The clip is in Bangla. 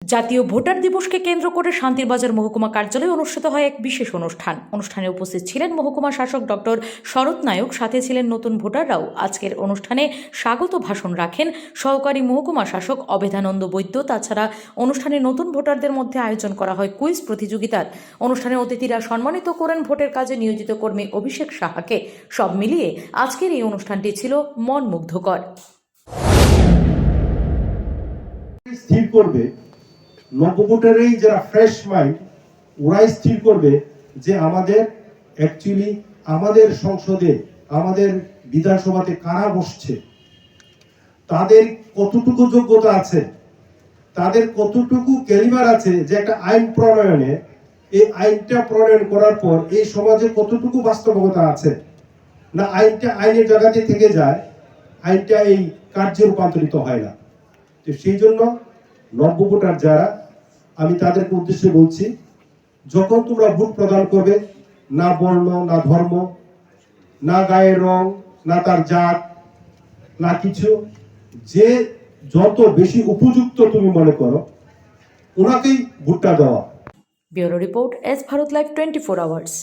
জাতীয় ভোটার দিবসকে কেন্দ্র করে শান্তিরবাজার মহকুমা কার্যালয়ে অনুষ্ঠিত হয় এক বিশেষ অনুষ্ঠানে উপস্থিত ছিলেন মহকুমা শাসক ডক্টর শরৎ নায়ক, সাথে ছিলেন নতুন ভোটাররাও। আজকের অনুষ্ঠানে স্বাগত ভাষণ রাখেন সহকারী মহকুমা শাসক অভেদানন্দ বৈদ্য। তাছাড়া অনুষ্ঠানে নতুন ভোটারদের মধ্যে আয়োজন করা হয় কুইজ প্রতিযোগিতার। অনুষ্ঠানে অতিথিরা সম্মানিত করেন ভোটের কাজে নিয়োজিত কর্মী অভিষেক সাহাকে। সব মিলিয়ে আজকের এই অনুষ্ঠানটি ছিল মন মুগ্ধকর। স্থির করবে নবভোটারেই যারা ফ্রেশ মাইন্ড, ওরাই স্থির করবে যে আমাদের অ্যাকচুয়ালি আমাদের সংসদে, আমাদের বিধানসভাতে কারা বসছে, তাদের কতটুকু যোগ্যতা আছে, তাদের কতটুকু ক্যালিবার আছে যে একটা আইন প্রণয়নে, এই আইনটা প্রণয়ন করার পর এই সমাজে কতটুকু বাস্তবতা আছে, না আইনটা আইনের জায়গাতে থেকে যায়, আইনটা এই কার্যে রূপান্তরিত হয় না। তো সেই জন্য নব্য ভোটার যারা, আমি তাদেরকে উদ্দেশ্যে বলছি, যখন তোমরা ভোট প্রদান করবে, না বর্ণ, না ধর্ম, না গায়ের রং, না তার জাত, না কিছু, যে যত বেশি উপযুক্ত তুমি মনে করো ওনাকেই ভোটটা দেওয়া। Bureau report, S Bharat live 24 hours.